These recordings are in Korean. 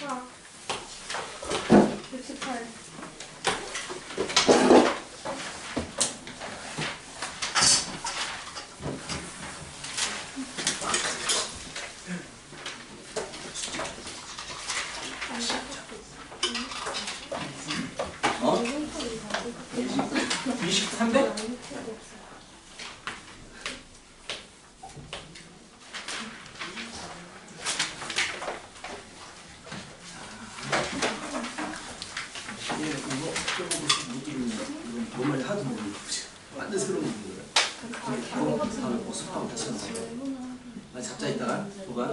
68. 어? 2300? 정말 하도 모르겠어. 완전 새로운 문제야. 수학하고 다시 한번 잡자 있다가 도관.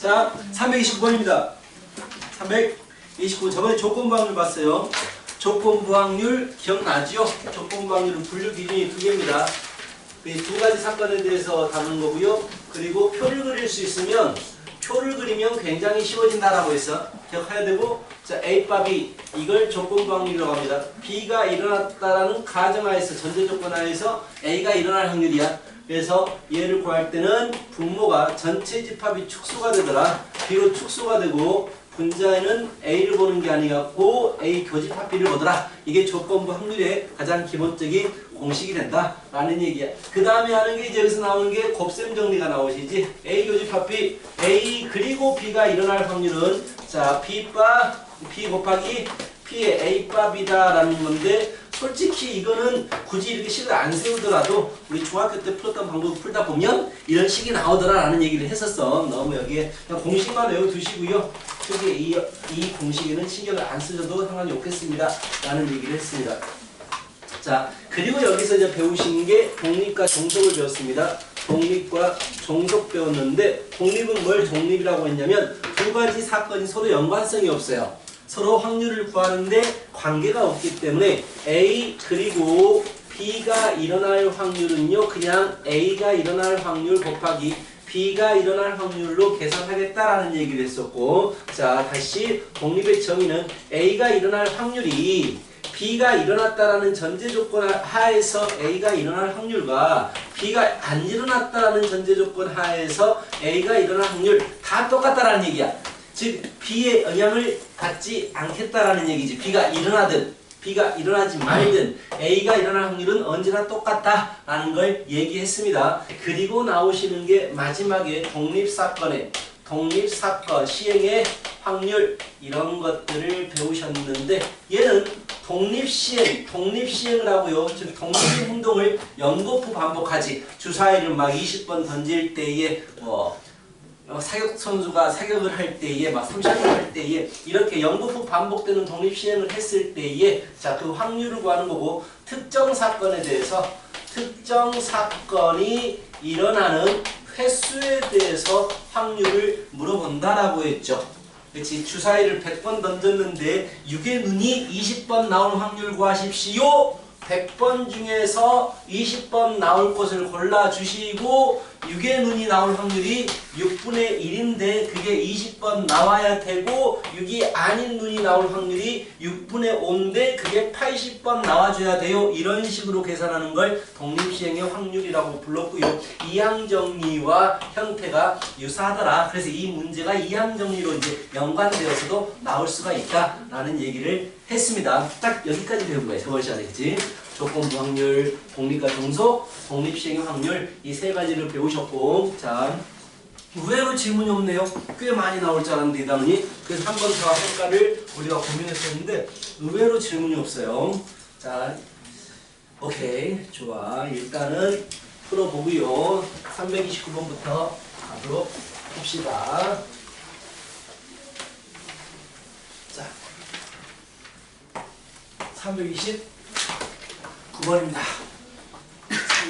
자, 329번입니다. 329. 저번에 조건부 확률 봤어요. 조건부 확률 기억나죠? 조건부 확률은 분류 기준이 두 개입니다. 두 가지 사건에 대해서 다루는 거고요. 그리고 표를 그릴 수 있으면 표를 그리면 굉장히 쉬워진다라고 했어. 기억해야 되고, 자, A바 B 이걸 조건부 확률이라고 합니다. B가 일어났다라는 가정하에서 전제 조건하에서 A가 일어날 확률이야. 그래서 얘를 구할 때는 분모가 전체 집합이 축소가 되더라. B로 축소가 되고 분자에는 A를 보는 게 아니고 A 교집합 B를 보더라. 이게 조건부 확률의 가장 기본적인 공식이 된다 라는 얘기야. 그 다음에 하는 게 이제 여기서 나오는 게 곱셈 정리가 나오시지. A 교집합 B, A 그리고 B가 일어날 확률은 자 B 곱하기 P의 A바 B다 라는 건데, 솔직히 이거는 굳이 이렇게 식을 안 세우더라도 우리 중학교 때 풀었던 방법을 풀다 보면 이런 식이 나오더라 라는 얘기를 했었어. 너무 여기에 그냥 공식만 외워두시고요. 특히 이 공식에는 신경을 안 쓰셔도 상관이 없겠습니다 라는 얘기를 했습니다. 자, 그리고 여기서 이제 배우신 게 독립과 종속을 배웠습니다. 독립과 종속 배웠는데, 독립은 뭘 독립이라고 했냐면 두 가지 사건이 서로 연관성이 없어요. 서로 확률을 구하는데 관계가 없기 때문에 A 그리고 B가 일어날 확률은요, 그냥 A가 일어날 확률 곱하기 B가 일어날 확률로 계산하겠다라는 얘기를 했었고, 자, 다시 독립의 정의는 A가 일어날 확률이 B가 일어났다라는 전제 조건 하에서 A가 일어날 확률과 B가 안 일어났다라는 전제 조건 하에서 A가 일어날 확률 다 똑같다라는 얘기야. 즉 B의 영향을 받지 않겠다라는 얘기지. B가 일어나든 B가 일어나지 말든 A가 일어날 확률은 언제나 똑같다라는 걸 얘기했습니다. 그리고 나오시는 게 마지막에 독립사건 시행의 확률 이런 것들을 배우셨는데, 얘는 독립시행을 하고요. 즉 독립의 행동을 연거푸 반복하지. 주사위를 막 20번 던질 때에 사격 선수가 사격을 할 때에 막 30번 할 때에 이렇게 연거푸 반복되는 독립시행을 했을 때에 자, 그 확률을 구하는 거고, 특정 사건에 대해서 특정 사건이 일어나는 횟수에 대해서 확률을 물어본다라고 했죠. 그렇지? 주사위를 100번 던졌는데 6의 눈이 20번 나올 확률 구하십시오. 100번 중에서 20번 나올 것을 골라주시고 6의 눈이 나올 확률이 6분의 1인데 그게 20번 나와야 되고, 6이 아닌 눈이 나올 확률이 6분의 5인데 그게 80번 나와줘야 돼요. 이런 식으로 계산하는 걸 독립시행의 확률이라고 불렀고요. 이항정리와 형태가 유사하더라. 그래서 이 문제가 이항정리로 이제 연관되어서도 나올 수가 있다라는 얘기를 했습니다. 딱 여기까지 배운 거예요. 저번 시간에. 그치? 조건부 확률, 독립과 종속, 독립시행의 확률 이 세 가지를 배우셨고, 자, 의외로 질문이 없네요. 꽤 많이 나올 줄 알았는데 이 단원이. 그래서 한 번 더 할까를 우리가 고민했었는데 의외로 질문이 없어요. 자, 오케이, 좋아. 일단은 풀어보고요. 329번부터 가도록 합시다. 자, 329번입니다.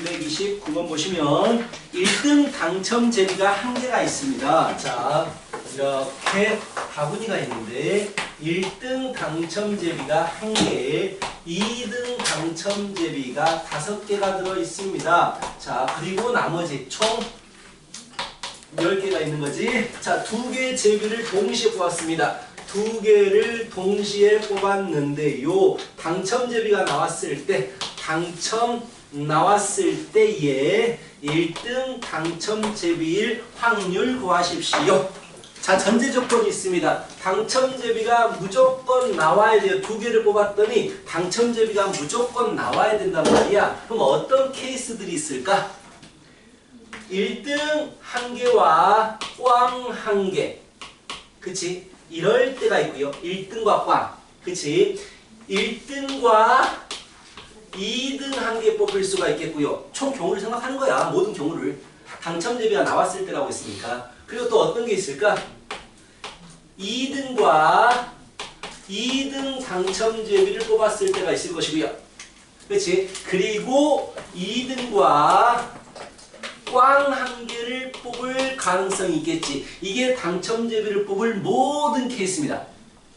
329번 보시면 1등 당첨 제비가 한 개가 있습니다. 자, 이렇게 바구니가 있는데 1등 당첨 제비가 한 개, 2등 당첨 제비가 5개가 들어 있습니다. 자, 그리고 나머지 총 10개가 있는 거지. 자, 2개의 제비를 동시에 뽑았습니다. 2개를 동시에 뽑았는데요. 당첨 제비가 나왔을 때에 1등 당첨 제비일 확률 구하십시오. 자, 전제 조건이 있습니다. 당첨제비가 무조건 나와야 돼요. 두 개를 뽑았더니 당첨제비가 무조건 나와야 된단 말이야. 그럼 어떤 케이스들이 있을까? 1등 1개와 꽝 1개. 그치? 이럴 때가 있고요. 1등과 꽝. 그치? 1등과 2등 1개 뽑힐 수가 있겠고요. 총 경우를 생각하는 거야. 모든 경우를. 당첨제비가 나왔을 때라고 했으니까. 그리고 또 어떤 게 있을까? 2등과 2등 당첨제비를 뽑았을 때가 있을 것이고요. 그렇지? 그리고 2등과 꽝 1개를 뽑을 가능성이 있겠지. 이게 당첨제비를 뽑을 모든 케이스입니다.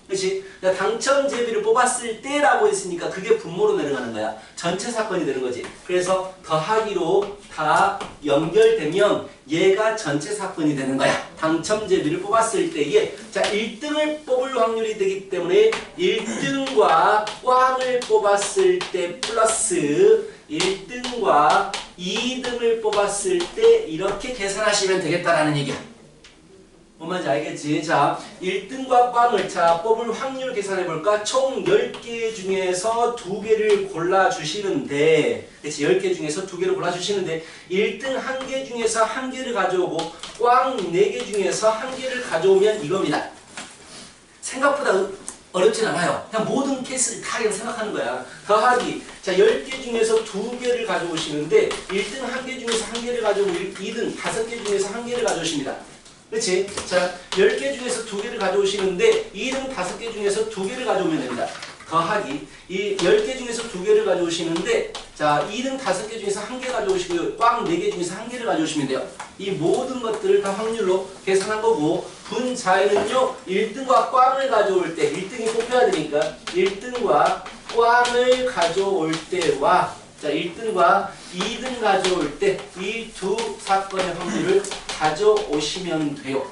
그렇지? 당첨제비를 뽑았을 때라고 했으니까 그게 분모로 내려가는 거야. 전체 사건이 되는 거지. 그래서 더하기로 다 연결되면 얘가 전체 사건이 되는 거야. 당첨제비를 뽑았을 때에 자 1등을 뽑을 확률이 되기 때문에 1등과 꽝을 뽑았을 때 플러스 1등과 2등을 뽑았을 때 이렇게 계산하시면 되겠다라는 얘기야. 뭔 말인지 알겠지? 자, 1등과 꽝을 자 뽑을 확률 계산해 볼까? 총 10개 중에서 2개를 골라주시는데 그치? 10개 중에서 2개를 골라주시는데 1등 1개 중에서 1개를 가져오고 꽝 4개 중에서 1개를 가져오면 이겁니다. 생각보다 어렵진 않아요. 그냥 모든 케이스를 다 그냥 생각하는 거야. 더하기. 자, 10개 중에서 2개를 가져오시는데 1등 1개 중에서 1개를 가져오고 2등 5개 중에서 1개를 가져오십니다. 그렇지? 자, 10개 중에서 2개를 가져오시는데 2등 5개 중에서 2개를 가져오면 됩니다. 더하기. 이 10개 중에서 2개를 가져오시는데 자, 2등 5개 중에서 1개 가져오시고요. 꽝 4개 중에서 1개를 가져오시면 돼요. 이 모든 것들을 다 확률로 계산한 거고 분자에는요. 1등과 꽝을 가져올 때 1등이 뽑혀야 되니까 1등과 꽝을 가져올 때와 자, 1등과 2등 가져올 때 이 두 사건의 확률을 가져오시면 돼요.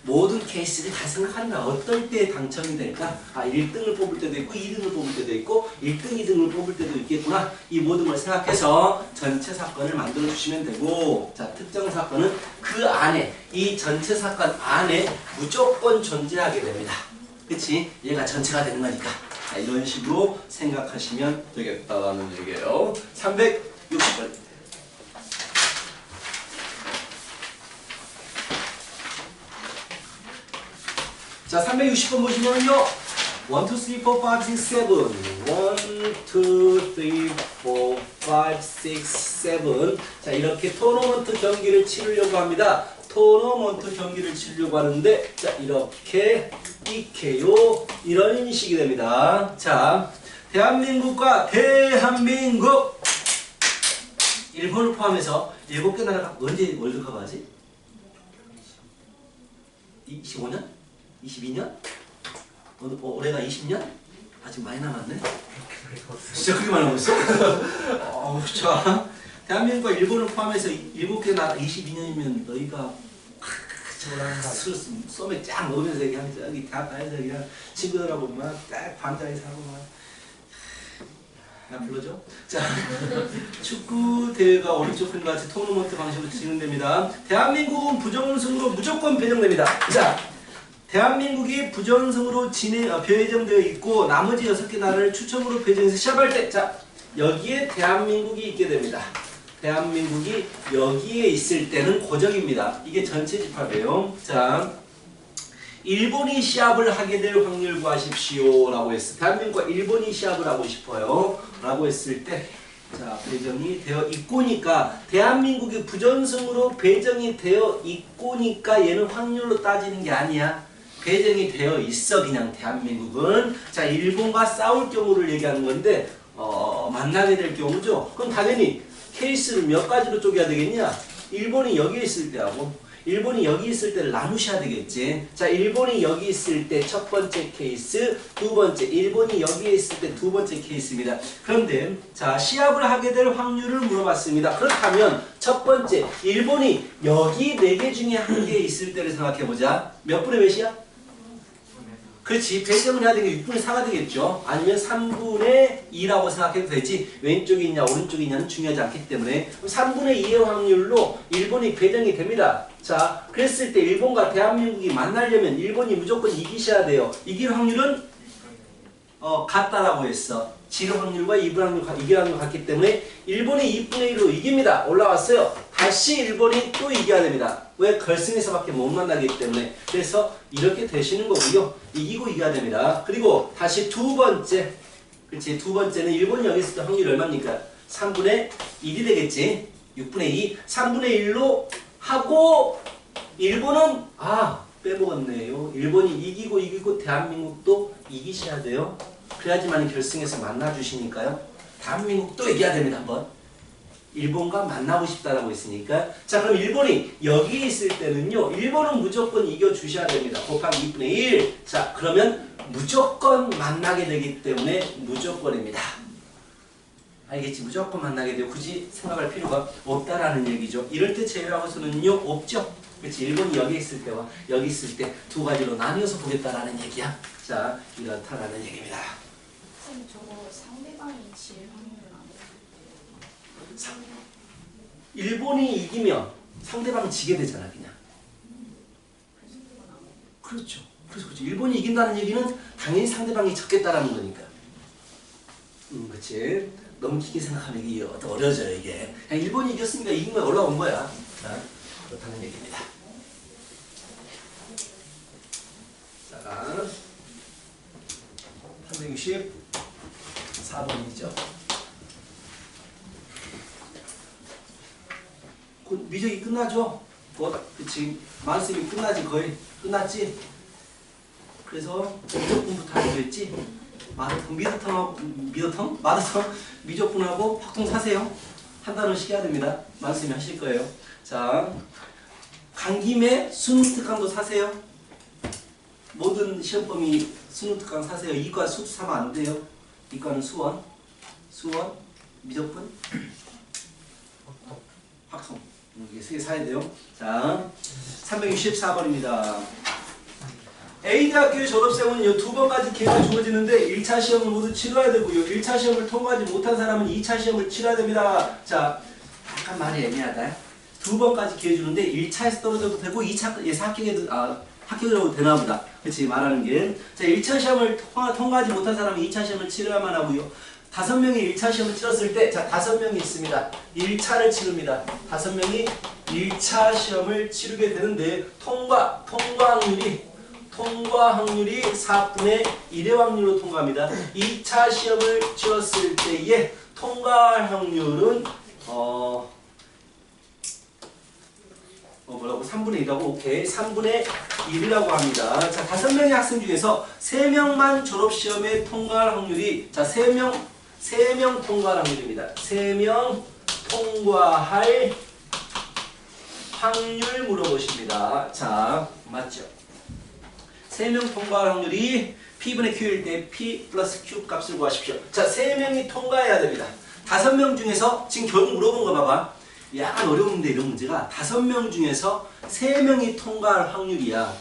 모든 케이스를 다 생각하는 거야. 어떨 때 당첨이 될까? 아, 1등을 뽑을 때도 있고 2등을 뽑을 때도 있고 1등, 2등을 뽑을 때도 있겠구나. 이 모든 걸 생각해서 전체 사건을 만들어 주시면 되고 자, 특정 사건은 그 안에 이 전체 사건 안에 무조건 존재하게 됩니다. 그치? 얘가 전체가 되는 거니까. 자, 이런 식으로 생각하시면 되겠다라는 얘기예요. 360번. 자, 360번 보시면요. 1, 2, 3, 4, 5, 6, 7 1, 2, 3, 4, 5, 6, 7 자, 이렇게 토너먼트 경기를 치르려고 합니다. 토너먼트 경기를 치르려고 하는데 자, 이렇게 이케요. 이런 식이 됩니다. 자, 대한민국과 대한민국 일본을 포함해서 7개 나라가 언제 월드컵 하지? 25년? 22년? 올해가 20년? 아직 많이 남았네? 진짜 그렇게 많이 남았어? 자, 대한민국과 일본을 포함해서 7개 나라 22년이면 너희가 썸에 쫙 먹으면서 그냥 저기 다 가면서 그냥 친구들하고 막 딱 반장에서 하고 막 불러줘? 자, 축구 대회가 올림픽 같이 토너먼트 방식으로 진행됩니다. 대한민국은 부정승으로 무조건 배정됩니다. 자, 대한민국이 부정승으로 배정되어 있고 나머지 6개 나라를 추첨으로 배정해서 시합할 때 자, 여기에 대한민국이 있게 됩니다. 대한민국이 여기에 있을 때는 고정입니다. 이게 전체 집합이에요. 자, 일본이 시합을 하게 될 확률 구하십시오 라고 했어요. 대한민국과 일본이 시합을 하고 싶어요 라고 했을 때 자, 배정이 되어 있고니까 대한민국이 부전승으로 배정이 되어 있고니까 얘는 확률로 따지는 게 아니야. 배정이 되어 있어. 그냥 대한민국은 자, 일본과 싸울 경우를 얘기하는 건데 만나게 될 경우죠. 그럼 당연히 케이스를 몇 가지로 쪼개야 되겠냐? 일본이 여기 있을 때하고 일본이 여기 있을 때를 나누셔야 되겠지. 자, 일본이 여기 있을 때 첫 번째 케이스, 두 번째, 일본이 여기에 있을 때 두 번째 케이스입니다. 그런데 자, 시합을 하게 될 확률을 물어봤습니다. 그렇다면 첫 번째, 일본이 여기 4개 중에 한 개 있을 때를 생각해보자. 몇 분의 몇이야? 그렇지. 배정을 해야 되는 게 6분의 4가 되겠죠. 아니면 3분의 2라고 생각해도 되지. 왼쪽이 있냐 오른쪽이 있냐는 중요하지 않기 때문에 3분의 2의 확률로 일본이 배정이 됩니다. 자, 그랬을 때 일본과 대한민국이 만나려면 일본이 무조건 이기셔야 돼요. 이길 확률은 같다라고 했어. 질 확률과 이길 확률 같기 때문에 일본이 2분의 1로 이깁니다. 올라왔어요. 다시 일본이 또 이겨야 됩니다. 왜? 결승에서밖에 못 만나기 때문에. 그래서 이렇게 되시는 거고요. 이기고 이겨야 됩니다. 그리고 다시 두 번째. 그렇지. 두 번째는 일본이 여기 있을 때 확률이 얼마입니까? 3분의 1이 되겠지. 6분의 2. 3분의 1로 하고 일본은 빼먹었네요. 일본이 이기고 대한민국도 이기셔야 돼요. 그래야지만 결승에서 만나주시니까요. 대한민국도 이겨야 됩니다. 한번. 일본과 만나고 싶다라고 했으니까. 자, 그럼 일본이 여기 있을 때는요. 일본은 무조건 이겨주셔야 됩니다. 곱하기 2분의 1. 자, 그러면 무조건 만나게 되기 때문에 무조건입니다. 알겠지? 무조건 만나게 돼요. 굳이 생각할 필요가 없다라는 얘기죠. 이럴 때 제외하고서는요. 없죠. 그렇지? 일본이 여기 있을 때와 여기 있을 때 두 가지로 나뉘어서 보겠다라는 얘기야. 자, 이렇다라는 얘기입니다. 선생님 저거 상대방이 질 확률은 안 돼요? 일본이 이기면 상대방은 지게 되잖아, 그냥. 그렇죠. 그래서 그렇지. 일본이 이긴다는 얘기는 당연히 상대방이 졌겠다라는 거니까. 그렇지. 너무 깊게 생각하면 이게 더 어려워져요, 이게. 그냥 일본이 이겼으니까 이긴 거야, 올라온 거야. 자, 그렇다는 얘기입니다. 자, 364번이죠. 곧 미적이 끝나죠? 그치. 만수이 끝나지, 거의. 끝났지? 그래서 미적분부터 하기로 했지? 마더텅, 미적분하고 확통 사세요. 한 단원씩 해야 됩니다. 만수이 하실 거예요. 자, 간 김에 수능특강도 사세요. 모든 시험범위 수능특강 사세요. 이과 수도 사면 안 돼요. 이과는 수원, 미적분, 확통. 이게 세 개 사야 돼요. 자, 364번입니다. A대학교의 졸업생은 이 두 번까지 기회가 주어지는데 1차 시험을 모두 치러야 되고요. 1차 시험을 통과하지 못한 사람은 2차 시험을 치러야 됩니다. 자, 약간 말이 애매하다. 두 번까지 기회 주는데 1차에서 떨어져도 되고 2차 예사 합격해도 되나 보다. 그치, 말하는 게. 자, 1차 시험을 통과하지 못한 사람은 2차 시험을 치러야만 하고요. 5명이 1차 시험을 치렀을 때, 자, 5명이 있습니다. 1차를 치릅니다. 5명이 1차 시험을 치르게 되는데, 통과 확률이 4분의 1의 확률로 통과합니다. 2차 시험을 치렀을 때의 통과 확률은, 뭐라고? 3분의 1이라고? 오케이. 3분의 1이라고 합니다. 자, 5명의 학생 중에서 3명만 졸업시험에 통과할 확률이, 자, 3명 통과할 확률입니다. 3명 통과할 확률 물어보십니다. 자, 맞죠? 3명 통과할 확률이 P분의 Q일 때 P 플러스 Q 값을 구하십시오. 자, 3명이 통과해야 됩니다. 5명 중에서 지금 결국 물어본 거 봐봐. 약간 어려운데 이런 문제가 5명 중에서 3명이 통과할 확률이야.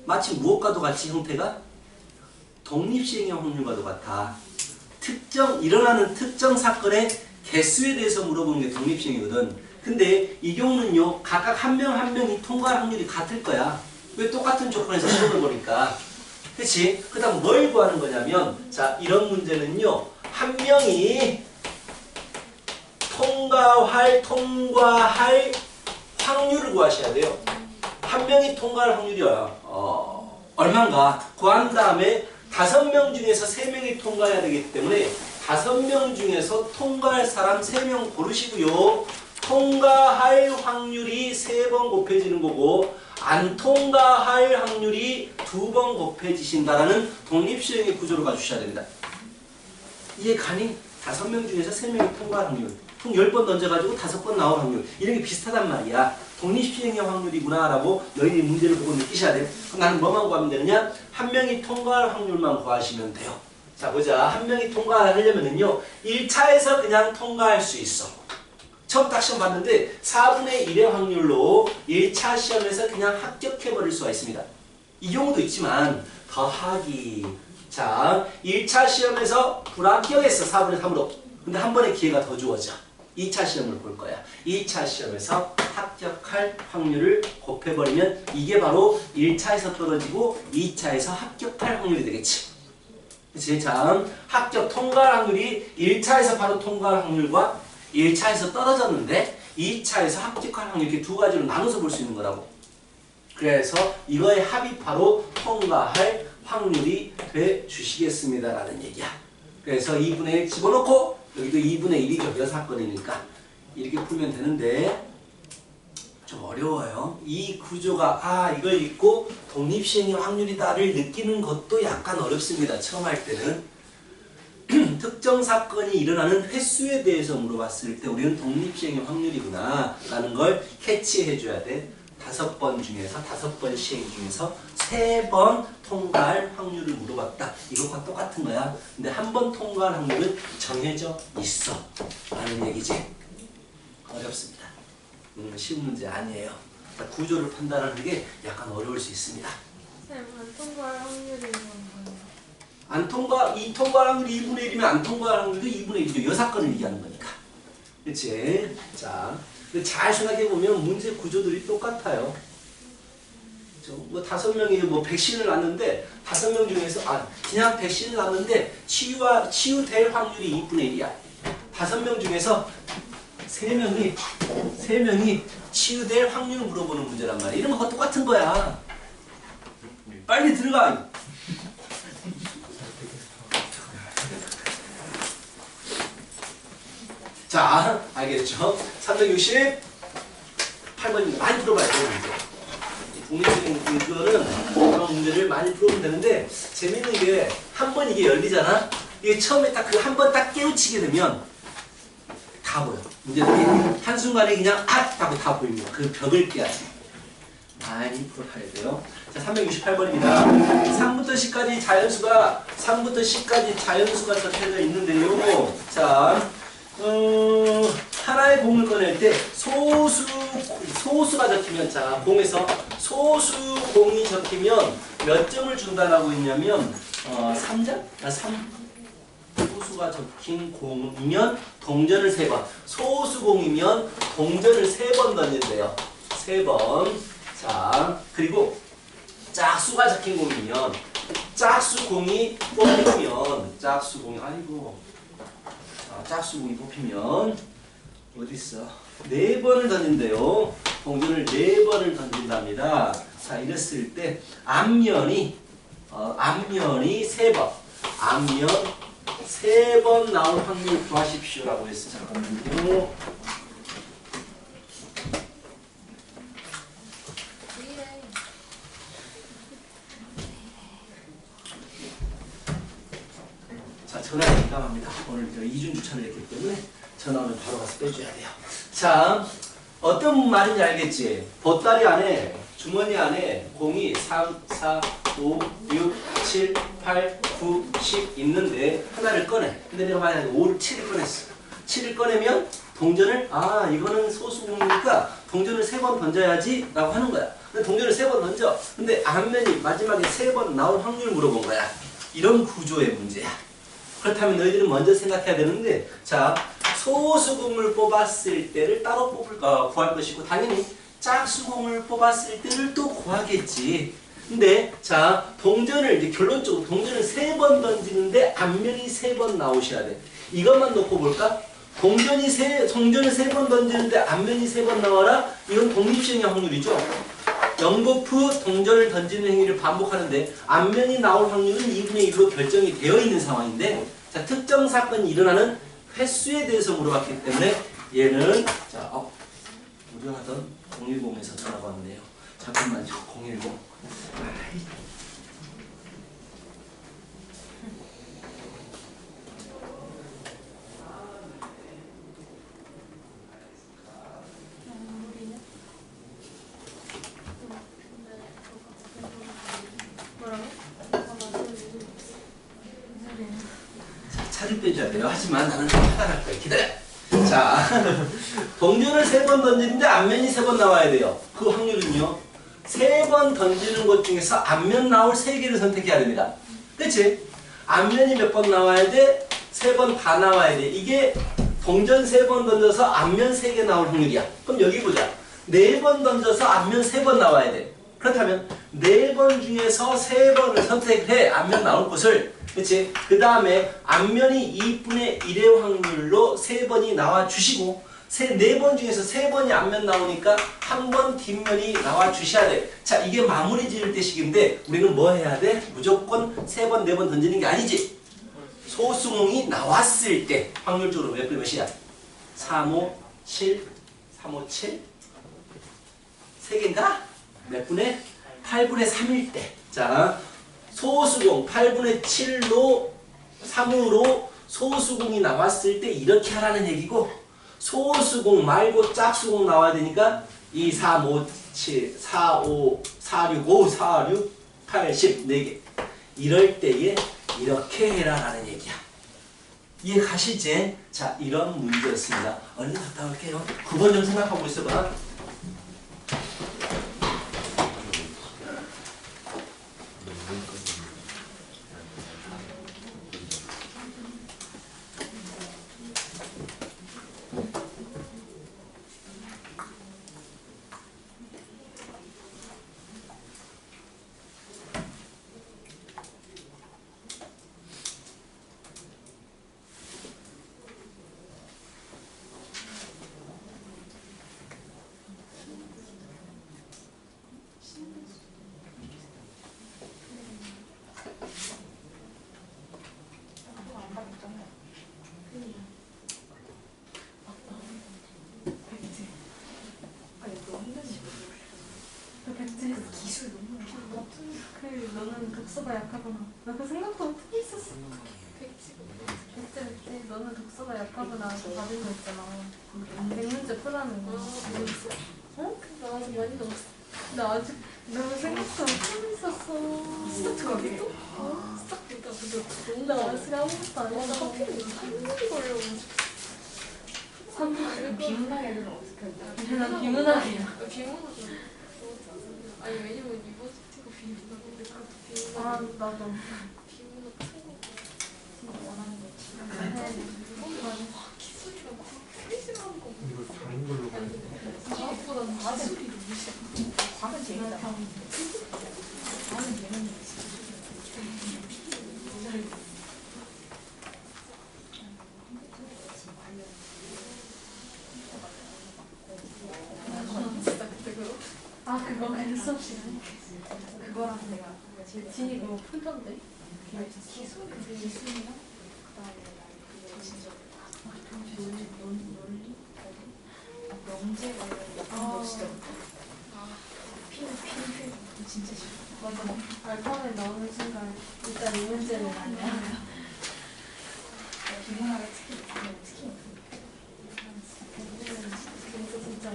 마치 무엇과도 같이 형태가 독립시행의 확률과도 같아. 일어나는 특정 사건의 개수에 대해서 물어보는 게 독립시행이거든. 근데 이 경우는요, 각각 한 명이 통과할 확률이 같을 거야. 왜? 똑같은 조건에서 시험을 보니까. 그치? 그 다음 뭘 구하는 거냐면, 자, 이런 문제는요, 한 명이 통과할 확률을 구하셔야 돼요. 한 명이 통과할 확률이 얼마인가 구한 다음에 5명 중에서 3명이 통과해야 되기 때문에 5명 중에서 통과할 사람 3명 고르시고요. 통과할 확률이 3번 곱해지는 거고 안 통과할 확률이 2번 곱해지신다라는 독립시행의 구조를 가주셔야 됩니다. 이해 가니? 5명 중에서 3명이 통과할 확률. 총 10번 던져가지고 5번 나올 확률. 이런 게 비슷하단 말이야. 독립시행의 확률이구나 라고 너희들이 문제를 보고 느끼셔야 돼. 그럼 나는 뭐만 구하면 되느냐? 한 명이 통과할 확률만 구하시면 돼요. 자, 보자. 한 명이 통과하려면은요, 1차에서 그냥 통과할 수 있어. 처음 딱 시험 봤는데 4분의 1의 확률로 1차 시험에서 그냥 합격해버릴 수가 있습니다. 이 경우도 있지만 더하기. 자, 1차 시험에서 불합격했어. 4분의 3으로. 근데 한 번의 기회가 더 주어져. 2차 시험을 볼 거야. 2차 시험에서 합격할 확률을 곱해버리면 이게 바로 1차에서 떨어지고 2차에서 합격할 확률이 되겠지. 그치? 자, 합격 통과할 확률이 1차에서 바로 통과할 확률과 1차에서 떨어졌는데 2차에서 합격할 확률 이렇게 두 가지로 나눠서 볼 수 있는 거라고. 그래서 이거의 합이 바로 통과할 확률이 돼 주시겠습니다라는 얘기야. 그래서 2분의 1 집어넣고 여기도 2분의 1이죠. 여사건이니까 이렇게 풀면 되는데 좀 어려워요. 이 구조가 이걸 읽고 독립시행의 확률이다를 느끼는 것도 약간 어렵습니다. 처음 할 때는. 특정 사건이 일어나는 횟수에 대해서 물어봤을 때 우리는 독립시행의 확률이구나 라는 걸 캐치해 줘야 돼. 5번 중에서 5번 시행 중에서 3번 통과할 확률을 물어봤다. 이것과 똑같은 거야. 근데 한 번 통과할 확률은 정해져 있어 라는 얘기지. 어렵습니다. 쉬운 문제 아니에요. 구조를 판단하는 게 약간 어려울 수 있습니다. 안 통과할 확률이 뭔가요? 안 통과, 이 통과할 확률이 2분의 1이면 안 통과할 확률도 2분의 1이죠. 여사건을 얘기하는 거니까. 그치? 자, 잘 생각해보면 문제 구조들이 똑같아요. 뭐 5명이 뭐 백신을 놨는데 5명 중에서 그냥 백신을 놨는데 치유될 확률이 2분의 1이야. 5명 중에서 3명이 치유될 확률을 물어보는 문제란 말이야. 이런 거가 똑같은 거야. 빨리 들어가. 자, 알겠죠? 368번입니다. 많이 풀어봐야 돼요, 문제. 독립적인 그거는 그런 문제를 많이 풀어보면 되는데 재밌는 게 한 번 이게 열리잖아? 이게 처음에 딱 그 한 번 딱 깨우치게 되면 다 보여. 문제들이 한순간에 그냥 하고 다 보입니다. 그 벽을 깨야지. 많이 풀어봐야 돼요. 자, 368번입니다. 3부터 10까지 자연수가 적혀져 있는데요. 자, 하나의 공을 꺼낼 때 소수가 적히면, 자, 공에서 소수 공이 적히면 몇 점을 준다라고 했냐면 3점? 소수가 적힌 공이면 동전을 3번, 소수 공이면 동전을 3번 던진대요. 3번. 자, 그리고 짝수가 적힌 공이면 짝수 공이 뽑히면 짝수공이 뽑히면 어디 있어? 4번을 던진대요. 동전을 4번을 던진답니다. 자, 이랬을 때 앞면이 3번, 앞면 3번 나올 확률 구하십시오라고 했어. 잠깐만요. 자, 전화에 민감합니다. 오늘 이중 주차를 했기 때문에 전화 오면 바로 가서 빼줘야 돼요. 자, 어떤 말인지 알겠지? 보따리 안에, 주머니 안에 공이 3, 4, 5, 6, 7, 8, 9, 10 있는데 하나를 꺼내. 근데 내가 만약에 7을 꺼냈어. 7을 꺼내면 동전을 이거는 소수공이니까 동전을 3번 던져야지 라고 하는 거야. 근데 동전을 3번 던져. 근데 앞면이 마지막에 3번 나올 확률을 물어본 거야. 이런 구조의 문제야. 그렇다면 너희들은 먼저 생각해야 되는데, 자, 소수공을 뽑았을 때를 따로 구할 것이고, 당연히 짝수공을 뽑았을 때를 또 구하겠지. 근데 자, 동전을 이제 결론적으로 동전을 3번 던지는데 앞면이 3번 나오셔야 돼. 이것만 놓고 볼까? 동전을 3번 던지는데 앞면이 3번 나와라? 이건 독립시행의 확률이죠. 영거푸 동전을 던지는 행위를 반복하는데 앞면이 나올 확률은 2분의 1로 결정이 되어 있는 상황인데, 자, 특정 사건이 일어나는 횟수에 대해서 물어봤기 때문에 얘는, 자, 우리가 하던 010에서 전화가 왔네요. 잠깐만요. 010. 차를 빼줘야 돼요. 하지만 나는 하다할 거예요. 기다려. 자, 동전을 3번 던지는데 앞면이 3번 나와야 돼요. 그 확률은요, 3번 던지는 것 중에서 앞면 나올 3개를 선택해야 됩니다. 그치? 앞면이 몇 번 나와야 돼? 3번 다 나와야 돼. 이게 동전 3번 던져서 앞면 3개 나올 확률이야. 그럼 여기 보자. 4번 던져서 앞면 3번 나와야 돼. 그렇다면 4번 중에서 3번을 선택해 앞면 나올 것을, 그치? 그 다음에 앞면이 2분의 1의 확률로 3번이 나와 주시고 4번 중에서 3번이 앞면 나오니까 한 번 뒷면이 나와 주셔야 돼. 자, 이게 마무리 지을 때 식인데 우리는 뭐 해야 돼? 무조건 3번, 4번 던지는 게 아니지. 소수공이 나왔을 때 확률적으로 몇 분 몇이야? 3, 5, 7, 3, 5, 7 3개인가? 몇 분의? 8분의 3일 때. 자, 소수공 8분의 7로 3으로 소수공이 나왔을 때 이렇게 하라는 얘기고, 소수공 말고 짝수공 나와야 되니까 2, 3, 5, 7, 4, 5, 4, 6, 5, 4, 6, 8, 10, 4개. 이럴 때에 이렇게 해라라는 얘기야. 이해 가시지? 자, 이런 문제였습니다. 얼른 갔다 올게요. 9번 좀 생각하고 있어봐. 너는 독서가 약하구나. 나 그 생각도 어떻게 있었어? 백지. 너는 독서가 약하구나. 그 받은 거 있잖아. 100문제 푸라는 거. 어? 나 아직 많이 넣었어. 나 아직 너 생각도 어떻게 있었어? 스타트가 왜 또? 스타트가 근데 나 아직 아무것도 안 했어. 커피는 3분이 걸려가지고. 3분? 비문학 애들은 어떻게 해? 난 비문학이야. 비문학은 아니 왜냐면 이번 스티가 비문학인데 그 비문학 아 나도. 비문학 친구 진짜 원하는 거 기술이랑 그렇게 싫어하는 거 이거 다른 걸로 가야 돼. 과학보다는 기술이 너무 싫어. 과학은 재밌다. 과학은 재밌는 거 진짜 그때 그거 아 그거 그 수업 시간에? 그거랑 내가 제일 진이 그거 풀던데? 기술이랑 그다음에 그게 진짜 논리 명제 관련 같은 거 진짜 피는 진짜 싫어. 맞아. 알파벳 나오는 순간 일단 이 문제는 아니야. 비문학에 특히 그래서 진짜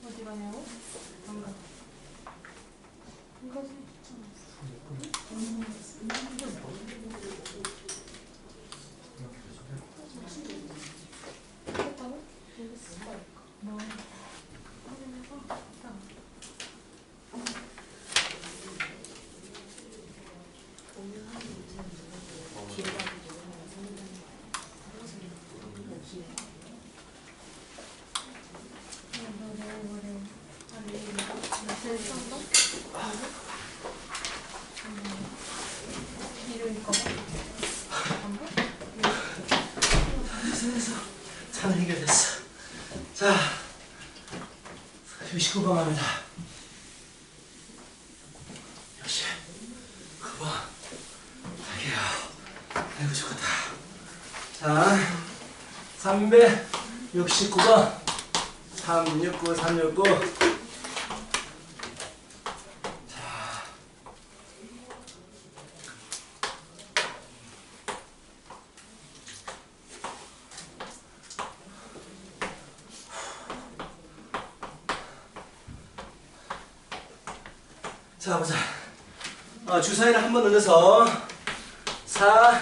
어디 가냐고? 안 가. 안 가지. 했다고? 뭐? 확인해봐. 딱. 제일 처음 거? 이름일까 봐? 안 봐? 됐어. 차는 해결됐어. 자, 69번 갑니다. 역시 9번. 갈게요. 아이고 좋겠다. 자, 369번. 369, 369. 자 보자. 주사위를 한 번 넣어서 4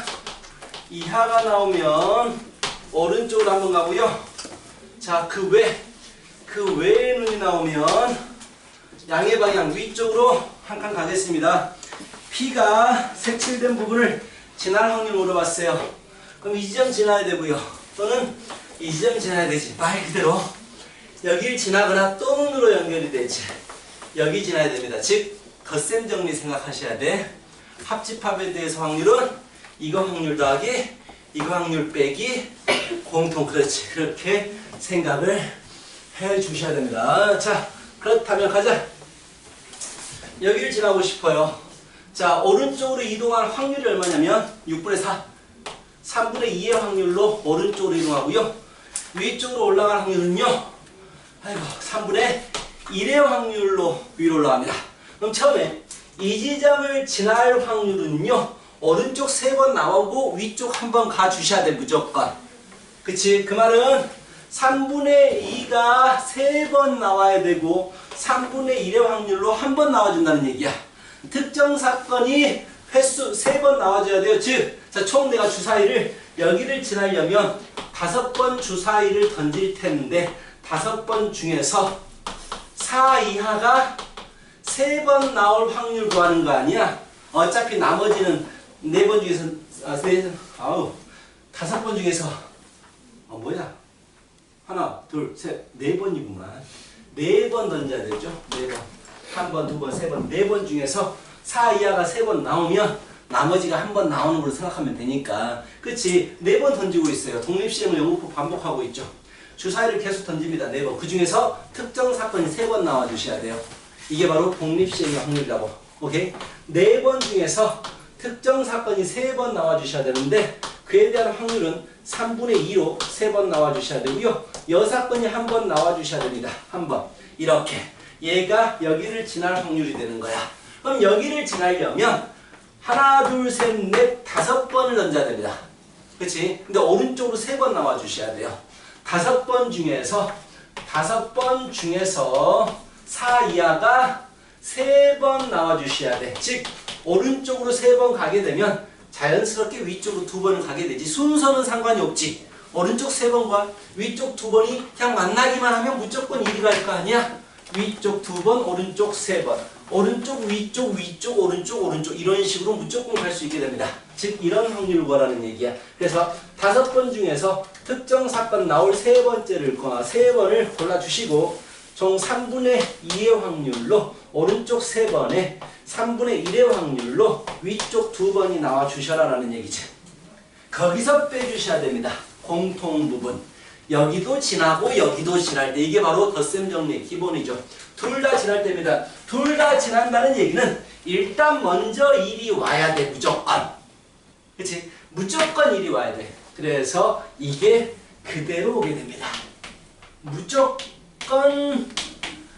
이하가 나오면 오른쪽으로 한번 가고요. 자, 그 외의 눈이 나오면 양의 방향 위쪽으로 한 칸 가겠습니다. P가 색칠된 부분을 지날 확률 물어봤어요. 그럼 이 지점 지나야 되고요. 또는 이 지점 지나야 되지. 말 그대로 여길 지나거나 또 눈으로 연결이 되지. 여기 지나야 됩니다. 즉 덧셈 정리 생각하셔야 돼. 합집합에 대해서 확률은 이거 확률 더하기 이거 확률 빼기 공통. 그렇지. 그렇게 생각을 해 주셔야 됩니다. 자, 그렇다면 가자. 여기를 지나고 싶어요. 자, 오른쪽으로 이동할 확률이 얼마냐면 6분의 4 3분의 2의 확률로 오른쪽으로 이동하고요. 위쪽으로 올라갈 확률은요, 아이고 3분의 1의 확률로 위로 올라갑니다. 그럼 처음에 이 지점을 지날 확률은요, 오른쪽 3번 나오고 위쪽 1번 가주셔야 돼. 무조건. 그치? 그 말은 3분의 2가 3번 나와야 되고 3분의 1의 확률로 1번 나와준다는 얘기야. 특정 사건이 횟수 3번 나와줘야 돼요. 즉, 자, 총 내가 주사위를 여기를 지나려면 5번 주사위를 던질 텐데 5번 중에서 4 이하가 3번 나올 확률 구하는 거 아니야? 어차피 나머지는 4번 중에서 5번 중에서 뭐야? 하나, 둘, 셋, 4번이구만. 4번 던져야 되죠? 4번. 1번, 2번, 3번, 4번 중에서 4 이하가 3번 나오면 나머지가 1번 나오는 걸로 생각하면 되니까. 그치? 4번 던지고 있어요. 독립시행을 연구법 반복하고 있죠. 주사위를 계속 던집니다. 4번. 그 중에서 특정 사건이 3번 나와주셔야 돼요. 이게 바로 독립시행의 확률이라고. 오케이? 4번 중에서 특정 사건이 3번 나와주셔야 되는데 그에 대한 확률은 3분의 2로 3번 나와주셔야 되고요. 여사건이 1번 나와주셔야 됩니다. 1번. 이렇게. 얘가 여기를 지날 확률이 되는 거야. 그럼 여기를 지나려면 하나, 둘, 셋, 넷, 5번을 던져야 됩니다. 그치? 근데 오른쪽으로 3번 나와주셔야 돼요. 5번 중에서 4 이하가 3번 나와주셔야 돼. 즉, 오른쪽으로 3번 가게 되면 자연스럽게 위쪽으로 2번을 가게 되지. 순서는 상관이 없지. 오른쪽 3번과 위쪽 2번이 그냥 만나기만 하면 무조건 1이 갈 거 아니야? 위쪽 2번, 오른쪽 3번. 오른쪽, 위쪽, 위쪽, 오른쪽 이런 식으로 무조건 갈 수 있게 됩니다. 즉 이런 확률을 구하라는 얘기야. 그래서 5번 중에서 특정 사건 나올 3번을 골라주시고 총 3분의 2의 확률로 오른쪽 3번에 3분의 1의 확률로 위쪽 2번이 나와주셔라라는 얘기지. 거기서 빼주셔야 됩니다. 공통 부분. 여기도 지나고 여기도 지날 때 이게 바로 덧셈 정리의 기본이죠. 둘 다 지날 때입니다. 둘 다 지난다는 얘기는 일단 먼저 1이 와야 돼. 무조건. 그치? 무조건 1이 와야 돼. 그래서 이게 그대로 오게 됩니다. 무조건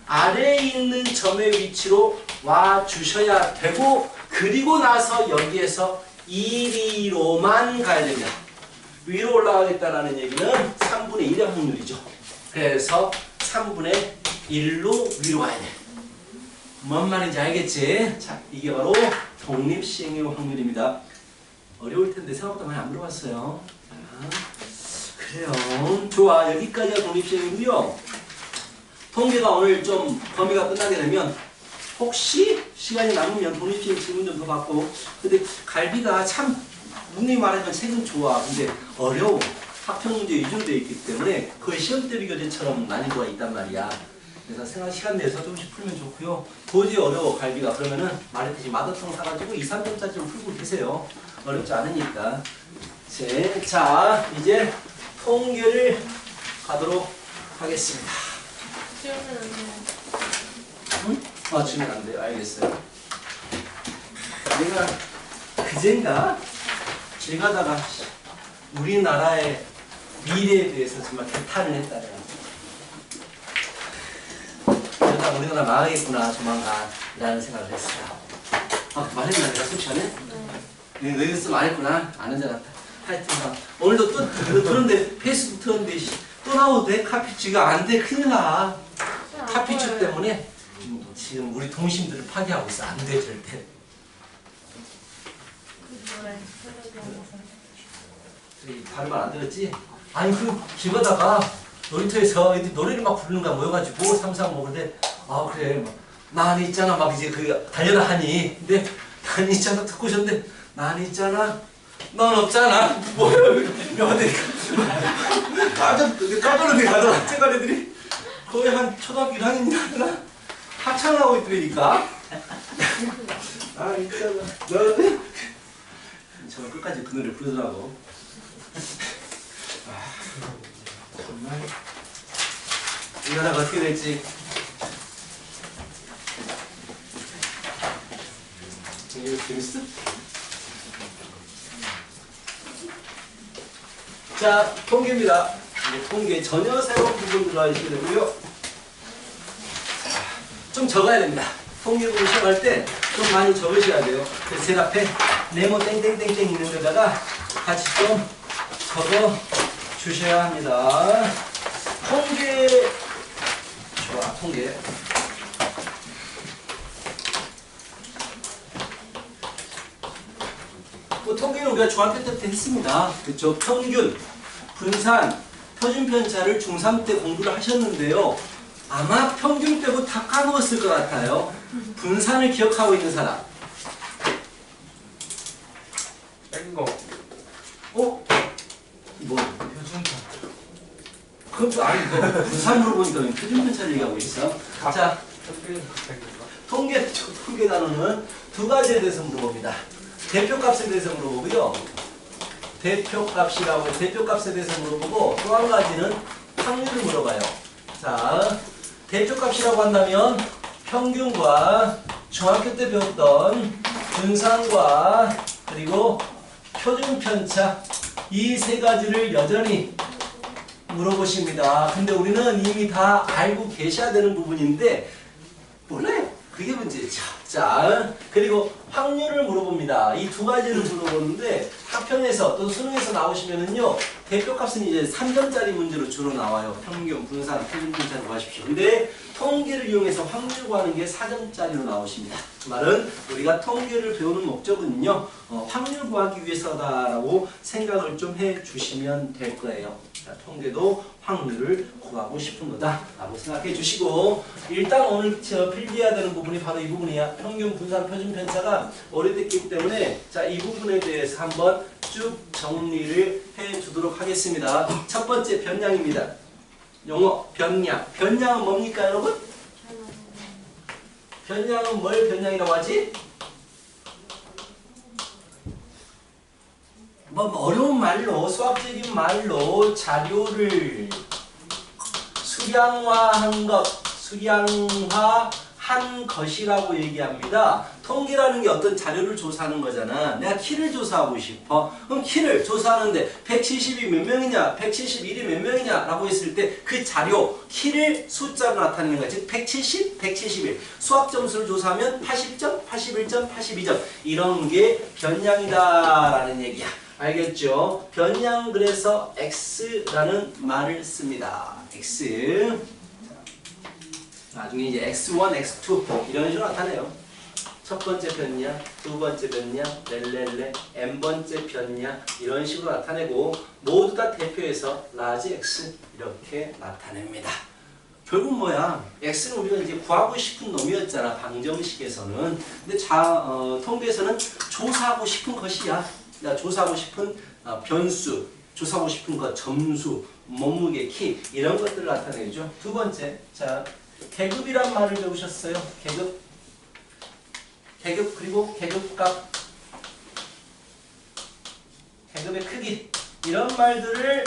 아래에 있는 점의 위치로 와 주셔야 되고 그리고 나서 여기에서 1위로만 가야 됩니다. 위로 올라가겠다라는 얘기는 3분의 1의 확률이죠. 그래서 3분의 1로 위로 가야 돼. 뭔 말인지 알겠지? 자, 이게 바로 독립시행의 확률입니다. 어려울 텐데 생각보다 많이 안 물어봤어요. 자, 그래요. 좋아. 여기까지가 독립시행이고요. 통계가 오늘 좀 범위가 끝나게 되면 혹시 시간이 남으면 독립시행 질문 좀 더 받고. 근데 갈비가 참 누누이 말하지만 책은 좋아. 근데 어려워. 학평문제 위주로 되어 있기 때문에 거의 시험대 비교제처럼 난이도가 있단 말이야. 그래서 생각 시간 내서 조금씩 풀면 좋고요. 도저히 어려워 갈비가. 그러면은 말했듯이 마더통 사가지고 2, 3점짜리 좀 풀고 계세요. 어렵지 않으니까. 자, 이제 통계를 가도록 하겠습니다. 지우면 안 돼요. 응? 지우면 안 돼요. 알겠어요. 내가 그젠가 길 가다가 우리나라의 미래에 대해서 정말 개탄을 했다. 그러다 우리나라 망하겠구나 조만간 라는 생각을 했어요. 말했나 내가 솔직하네? 네. 너희들 말했구나. 아는 줄 알았다. 하여튼 오늘도 또 그런데 페이스북 틀었는데 또 나오대. 카피추가 안 돼. 큰일 나. 카피추 때문에 지금 우리 동심들을 파괴하고 있어. 안 돼, 절대. 노래 셀러리 하면서 저기 다른 말 안 들었지? 아니 길 가다가 놀이터에서 애들이 노래를 막 부르는 거야. 모여가지고 삼삼 먹는데 아 그래 막, 난 있잖아 막 이제 그 달려라 하니 근데 난 있잖아 듣고 오셨는데 난 있잖아 넌 없잖아 뭐야 여기 깜짝 놀래 가더라. 학생관 애들이 거의 한 초등학교 1학년이나 하나 합창을 하고 있더라니까. 아 있잖아 너 저는 끝까지 그 노래 부르더라고. 정말 이거다가 어떻게 될지. 이거 재밌어? 자, 통계입니다. 통계 전혀 새로운 부분 들어가시게 되고요. 좀 적어야 됩니다. 통계 부분 시작할 때 좀 많이 적으셔야 돼요. 그래서 제일 앞에 네모 땡땡땡땡 있는 데다가 같이 좀 적어 주셔야 합니다. 통계 좋아 통계 뭐 통계는 우리가 중학교 때부터 했습니다. 그렇죠? 평균, 분산, 표준편차를 중3 때 공부를 하셨는데요. 아마 평균 빼고 다 까먹었을 것 같아요. 분산을 기억하고 있는 사람. 뺀거 어? 뭐? 표준편 그럼 또 아니 뭐 분산으로 보니까 왜 표준편차를 얘기하고 있어? 자, 통계 단어는 두 가지에 대해서 물어봅니다. 대표값에 대해서 물어보고요. 대표값에 대해서 물어보고 또 한 가지는 확률을 물어봐요. 자, 대표값이라고 한다면 평균과 중학교 때 배웠던 분산과 그리고 표준편차 이 세 가지를 여전히 물어보십니다. 근데 우리는 이미 다 알고 계셔야 되는 부분인데 몰라요. 그게 문제죠. 자, 그리고 확률을 물어봅니다. 이 두 가지를 물어보는데 학평에서 또 수능에서 나오시면은요. 대표값은 이제 3점짜리 문제로 주로 나와요. 평균, 분산, 표준편차로 구하십시오. 근데 통계를 이용해서 확률 구하는 게 4점짜리로 나오십니다. 그 말은 우리가 통계를 배우는 목적은요. 확률 구하기 위해서다라고 생각을 좀 해주시면 될 거예요. 자, 통계도 확률을 구하고 싶은 거다라고 생각해 주시고 일단 오늘 필기해야 되는 부분이 바로 이 부분이야. 평균, 분산, 표준편차가 오래됐기 때문에 자, 이 부분에 대해서 한번 쭉 정리를 해 주도록 하겠습니다. 첫 번째 변량입니다. 영어 변량. 변량은 뭡니까 여러분? 변량은 뭘 변량이라고 하지? 뭐 어려운 말로 수학적인 말로 자료를 수량화한 것이라고 얘기합니다. 통계라는 게 어떤 자료를 조사하는 거잖아. 내가 키를 조사하고 싶어. 그럼 키를 조사하는데 170이 몇 명이냐, 171이 몇 명이냐 라고 했을 때 그 자료, 키를 숫자로 나타내는 거야. 즉 170, 171. 수학 점수를 조사하면 80점, 81점, 82점. 이런 게 변량이다라는 얘기야. 알겠죠? 변량 그래서 X라는 말을 씁니다. X. 나중에 이제 X1, X2 이런 식으로 나타내요. 첫 번째 변량, 두 번째 변량, 렐렐레, n번째 변량 이런 식으로 나타내고 모두 다 대표해서 라지 X 이렇게 나타냅니다. 결국 뭐야? X는 우리가 이제 구하고 싶은 놈이었잖아. 방정식에서는. 근데 통계에서는 조사하고 싶은 것이야. 조사하고 싶은 변수, 조사하고 싶은 것, 점수, 몸무게, 키 이런 것들을 나타내죠. 두 번째, 자 계급이란 말을 배우셨어요. 계급 그리고 계급값, 계급의 크기 이런 말들을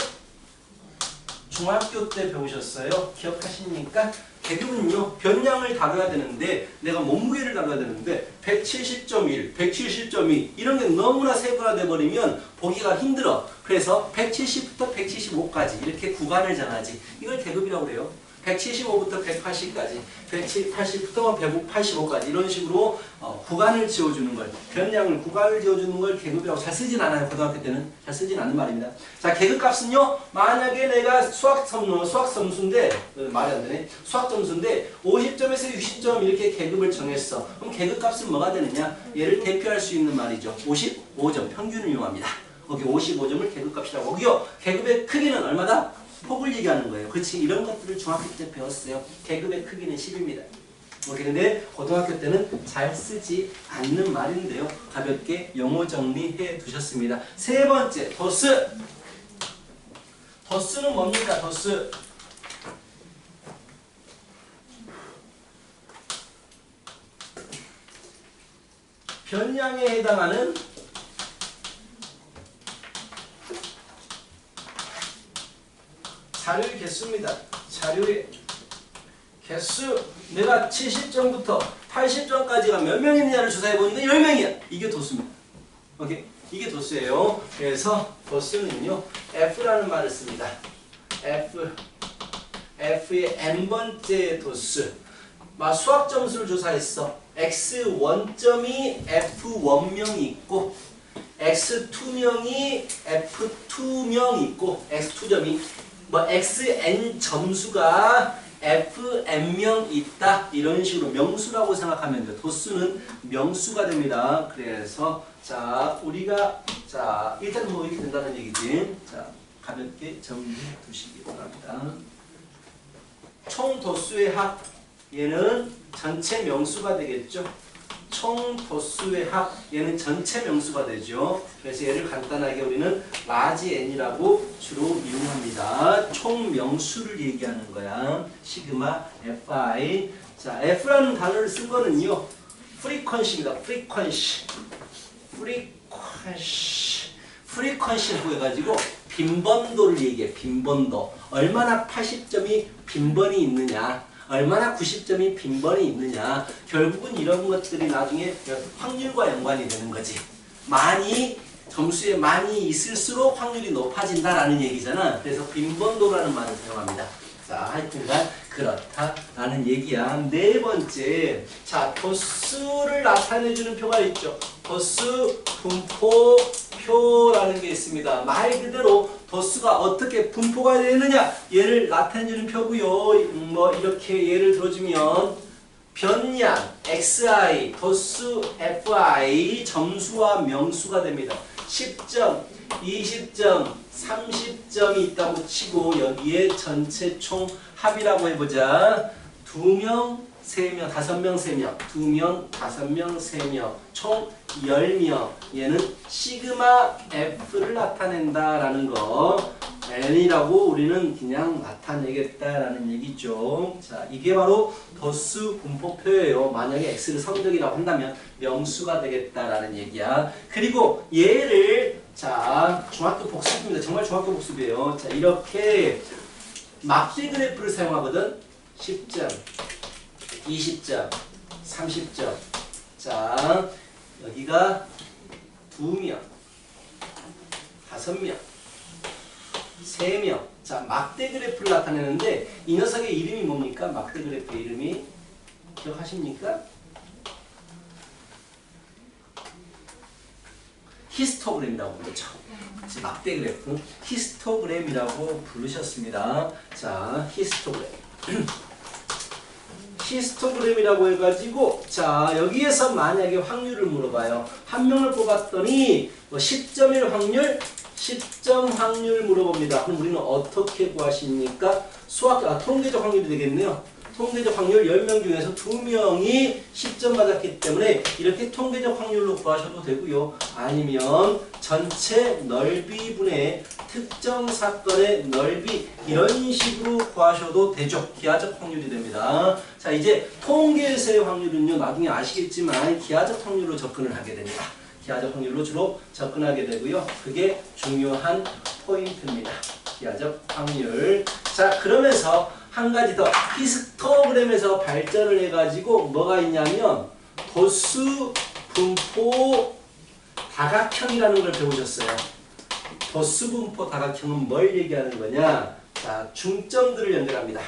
중학교 때 배우셨어요. 기억하십니까? 계급은요 변량을 다뤄야 되는데 내가 몸무게를 다뤄야 되는데 170.1, 170.2 이런 게 너무나 세분화돼 버리면 보기가 힘들어. 그래서 170부터 175까지 이렇게 구간을 정하지. 이걸 계급이라고 그래요. 175부터 180까지, 180부터 185까지 이런 식으로 구간을 지어주는 걸, 변량을 구간을 지어주는 걸 계급이라고 잘 쓰진 않아요. 고등학교 때는 잘 쓰진 않는 말입니다. 자, 계급값은요. 만약에 내가 수학 점수인데 말이 안 되네. 수학 점수인데 50점에서 60점 이렇게 계급을 정했어. 그럼 계급값은 뭐가 되느냐? 얘를 대표할 수 있는 말이죠. 55점 평균을 이용합니다. 거기 55점을 계급값이라고 하고요. 계급의 크기는 얼마다? 폭을 얘기하는 거예요. 그렇지? 이런 것들을 중학교 때 배웠어요. 계급의 크기는 10입니다. 근데 고등학교 때는 잘 쓰지 않는 말인데요. 가볍게 용어 정리해 두셨습니다. 세 번째, 도수. 도수는 뭡니까? 도수. 변량에 해당하는 자료의 개수입니다. 자료의 개수. 내가 70점부터 80점까지가 몇 명 있느냐를 조사해보니까 10명이야. 이게 도수입니다. 오케이? 이게 도수예요. 그래서 도수는요. F라는 말을 씁니다. F의 n번째 도수. 수학 점수를 조사했어. X 원점이 F1명이 있고 X2명이 F2명이 있고 X2점이 XN 점수가 FN명 있다. 이런 식으로 명수라고 생각하면 돼요. 도수는 명수가 됩니다. 그래서 자 우리가 자 일단 뭐 이렇게 된다는 얘기지. 자 가볍게 정리해 두시기 바랍니다. 총 도수의 합 얘는 전체 명수가 되겠죠. 총 도수의 합 얘는 전체 명수가 되죠. 그래서 얘를 간단하게 우리는 라지 n이라고 주로 이용합니다. 총 명수를 얘기하는 거야. 시그마 fi. 자 f라는 단어를 쓴 거는요. frequency입니다. frequency라고 해가지고 빈번도를 얘기해. 빈번도. 얼마나 80점이 빈번이 있느냐. 얼마나 90점이 빈번이 있느냐. 결국은 이런 것들이 나중에 확률과 연관이 되는 거지. 점수에 많이 있을수록 확률이 높아진다라는 얘기잖아. 그래서 빈번도라는 말을 사용합니다. 자, 하여튼간 그렇다라는 얘기야. 네 번째, 자 도수를 나타내주는 표가 있죠. 도수 분포표라는 게 있습니다. 말 그대로 도수가 어떻게 분포가 되느냐 얘를 나타내주는 표고요. 이렇게 예를 들어주면 변량 xi, 도수 fi, 점수와 명수가 됩니다. 10점, 20점, 30점이 있다고 치고 여기에 전체 총 합이라고 해보자. 2명, 3명, 5명, 3명, 2명, 5명, 3명, 총 10명. 얘는 시그마 F를 나타낸다라는 거. N이라고 우리는 그냥 나타내겠다라는 얘기죠. 자, 이게 바로 도수 분포표예요. 만약에 X를 성적이라고 한다면 명수가 되겠다라는 얘기야. 그리고 얘를 자 중학교 복습입니다. 정말 중학교 복습이에요. 자 이렇게 막대 그래프를 사용하거든. 10점, 20점, 30점. 자 여기가 2명, 5명, 3명. 자 막대 그래프를 나타내는데 이 녀석의 이름이 뭡니까? 막대 그래프의 이름이 기억하십니까? 히스토그램이라고 부르죠. 막대 그래프 히스토그램이라고 부르셨습니다. 자 히스토그램 히스토그램이라고 해가지고 자 여기에서 만약에 확률을 물어봐요. 한 명을 뽑았더니 10점일 확률 10점 확률 물어봅니다. 그럼 우리는 어떻게 구하십니까? 통계적 확률이 되겠네요. 통계적 확률 10명 중에서 2명이 10점 맞았기 때문에 이렇게 통계적 확률로 구하셔도 되고요. 아니면 전체 넓이분의 특정 사건의 넓이 이런 식으로 구하셔도 되죠. 기하적 확률이 됩니다. 자 이제 통계에서의 확률은요. 나중에 아시겠지만 기하적 확률로 접근을 하게 됩니다. 기하적 확률로 주로 접근하게 되고요. 그게 중요한 포인트입니다. 기하적 확률. 자 그러면서 한 가지 더 히스토그램에서 발전을 해가지고 뭐가 있냐면 도수 분포 다각형이라는 걸 배우셨어요. 도수 분포 다각형은 뭘 얘기하는 거냐? 자 중점들을 연결합니다.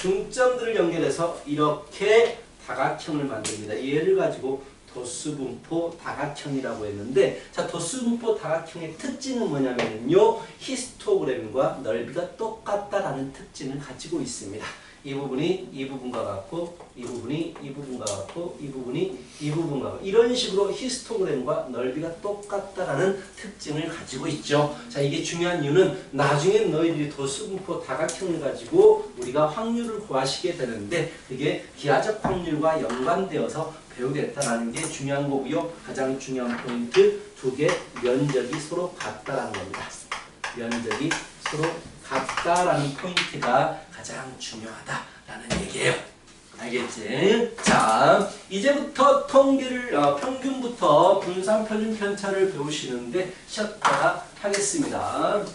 중점들을 연결해서 이렇게 다각형을 만듭니다. 얘를 가지고 도수분포 다각형이라고 했는데, 자, 도수분포 다각형의 특징은 뭐냐면요, 히스토그램과 넓이가 똑같다라는 특징을 가지고 있습니다. 이 부분이 이 부분과 같고, 이 부분이 이 부분과 같고, 이 부분이 이 부분과 같고, 이런 식으로 히스토그램과 넓이가 똑같다라는 특징을 가지고 있죠. 자, 이게 중요한 이유는 나중에 너희들이 도수분포 다각형을 가지고 우리가 확률을 구하시게 되는데, 그게 기하적 확률과 연관되어서 배우겠다라는 게 중요한 거고요. 가장 중요한 포인트 두 개, 면적이 서로 같다라는 겁니다. 면적이 서로 같다라는 포인트가 가장 중요하다라는 얘기예요. 알겠지? 자, 이제부터 통계를 평균부터 분산, 표준, 편차를 배우시는데 쉬었다가 하겠습니다.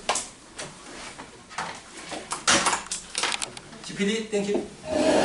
GPD 땡큐.